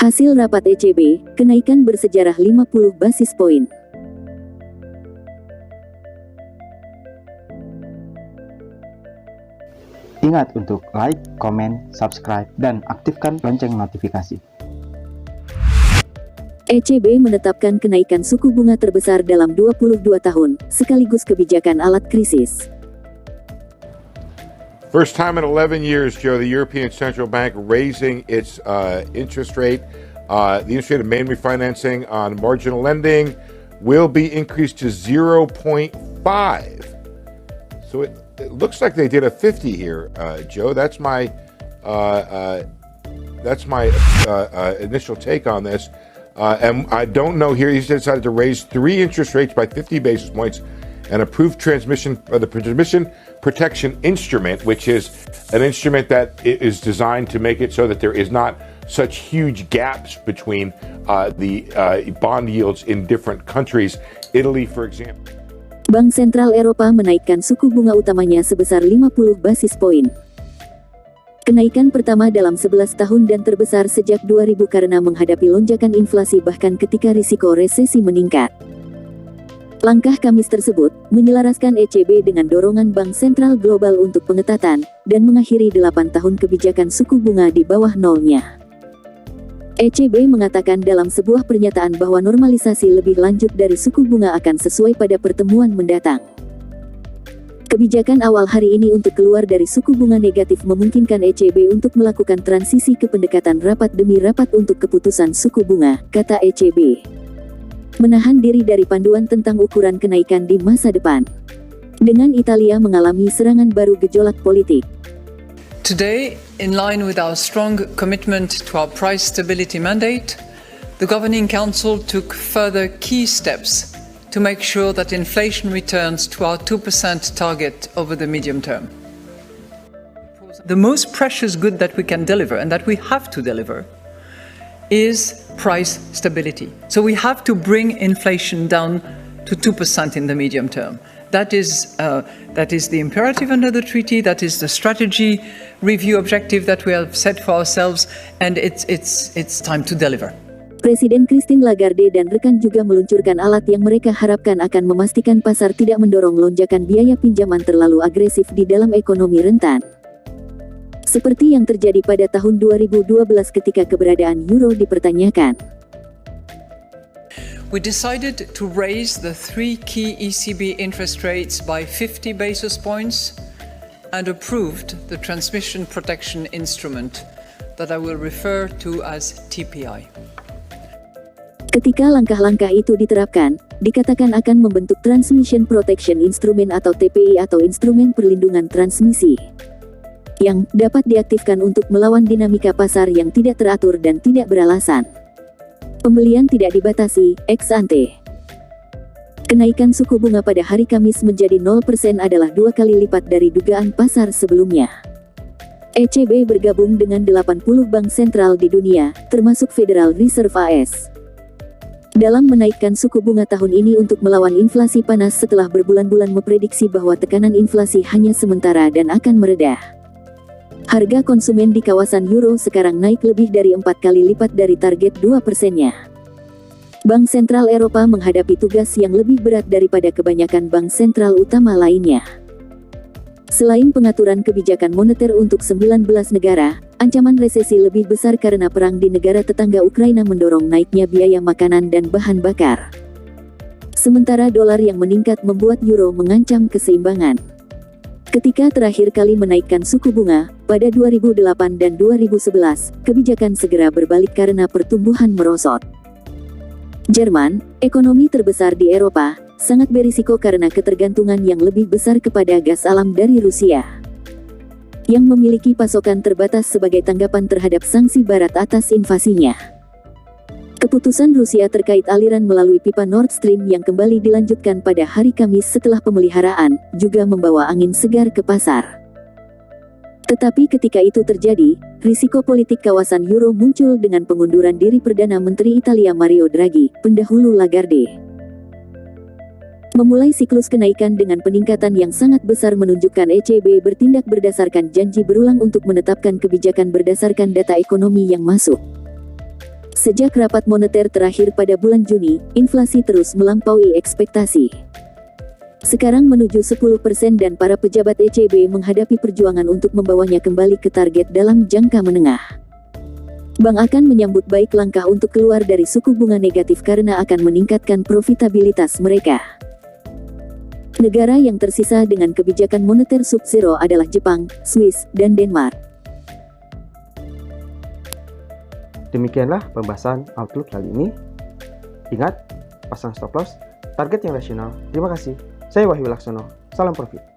Hasil rapat ECB, kenaikan bersejarah 50 basis poin. Ingat untuk like, komen, subscribe, dan aktifkan lonceng notifikasi. ECB menetapkan kenaikan suku bunga terbesar dalam 22 tahun, sekaligus kebijakan alat krisis. First time in 11 years, Joe, the European Central Bank raising its interest rate. The interest rate of main refinancing on marginal lending will be increased to 0.5. So it looks like they did a 50 here, Joe. That's my initial take on this. And I don't know here. He decided to raise 3 interest rates by 50 basis points and approved the transmission protection instrument, which is an instrument that is designed to make it so that there is not such huge gaps between the bond yields in different countries. Italy, for example. Bank Sentral Eropa menaikkan suku bunga utamanya sebesar 50 basis poin. Kenaikan pertama dalam 11 tahun dan terbesar sejak 2000 karena menghadapi lonjakan inflasi bahkan ketika risiko resesi meningkat. Langkah Kamis tersebut menyelaraskan ECB dengan dorongan Bank Sentral Global untuk pengetatan dan mengakhiri 8 tahun kebijakan suku bunga di bawah nolnya. ECB mengatakan dalam sebuah pernyataan bahwa normalisasi lebih lanjut dari suku bunga akan sesuai pada pertemuan mendatang. Kebijakan awal hari ini untuk keluar dari suku bunga negatif memungkinkan ECB untuk melakukan transisi ke pendekatan rapat demi rapat untuk keputusan suku bunga, kata ECB. Menahan diri dari panduan tentang ukuran kenaikan di masa depan. Dengan Italia mengalami serangan baru gejolak politik. Today, in line with our strong commitment to our price stability mandate, the Governing Council took further key steps to make sure that inflation returns to our 2% target over the medium term. The most precious good that we can deliver, and that we have to deliver, is price stability. So we have to bring inflation down to 2% in the medium term. That is the imperative under the treaty. That is the strategy review objective that we have set for ourselves, and it's time to deliver. Presiden Christine Lagarde dan rekan juga meluncurkan alat yang mereka harapkan akan memastikan pasar tidak mendorong lonjakan biaya pinjaman terlalu agresif di dalam ekonomi rentan. Seperti yang terjadi pada tahun 2012 ketika keberadaan euro dipertanyakan. We decided to raise the 3 key ECB interest rates by 50 basis points and approved the transmission protection instrument that I will refer to as TPI. Ketika langkah-langkah itu diterapkan, dikatakan akan membentuk Transmission Protection Instrument atau TPI atau Instrumen Perlindungan Transmisi, yang dapat diaktifkan untuk melawan dinamika pasar yang tidak teratur dan tidak beralasan. Pembelian tidak dibatasi, ex ante. Kenaikan suku bunga pada hari Kamis menjadi 0% adalah 2 kali lipat dari dugaan pasar sebelumnya. ECB bergabung dengan 80 bank sentral di dunia, termasuk Federal Reserve AS. Dalam menaikkan suku bunga tahun ini untuk melawan inflasi panas setelah berbulan-bulan memprediksi bahwa tekanan inflasi hanya sementara dan akan meredah. Harga konsumen di kawasan euro sekarang naik lebih dari 4 kali lipat dari target 2%-nya. Bank Sentral Eropa menghadapi tugas yang lebih berat daripada kebanyakan bank sentral utama lainnya. Selain pengaturan kebijakan moneter untuk 19 negara, ancaman resesi lebih besar karena perang di negara tetangga Ukraina mendorong naiknya biaya makanan dan bahan bakar. Sementara dolar yang meningkat membuat euro mengancam keseimbangan. Ketika terakhir kali menaikkan suku bunga, pada 2008 dan 2011, kebijakan segera berbalik karena pertumbuhan merosot. Jerman, ekonomi terbesar di Eropa, sangat berisiko karena ketergantungan yang lebih besar kepada gas alam dari Rusia, yang memiliki pasokan terbatas sebagai tanggapan terhadap sanksi Barat atas invasinya. Keputusan Rusia terkait aliran melalui pipa Nord Stream yang kembali dilanjutkan pada hari Kamis setelah pemeliharaan, juga membawa angin segar ke pasar. Tetapi ketika itu terjadi, risiko politik kawasan euro muncul dengan pengunduran diri Perdana Menteri Italia Mario Draghi, pendahulu Lagarde. Memulai siklus kenaikan dengan peningkatan yang sangat besar menunjukkan ECB bertindak berdasarkan janji berulang untuk menetapkan kebijakan berdasarkan data ekonomi yang masuk. Sejak rapat moneter terakhir pada bulan Juni, inflasi terus melampaui ekspektasi. Sekarang menuju 10% dan para pejabat ECB menghadapi perjuangan untuk membawanya kembali ke target dalam jangka menengah. Bank akan menyambut baik langkah untuk keluar dari suku bunga negatif karena akan meningkatkan profitabilitas mereka. Negara yang tersisa dengan kebijakan moneter sub-zero adalah Jepang, Swiss, dan Denmark. Demikianlah pembahasan Outlook kali ini. Ingat, pasang stop loss, target yang rasional. Terima kasih. Saya Wahyu Laksono. Salam profit.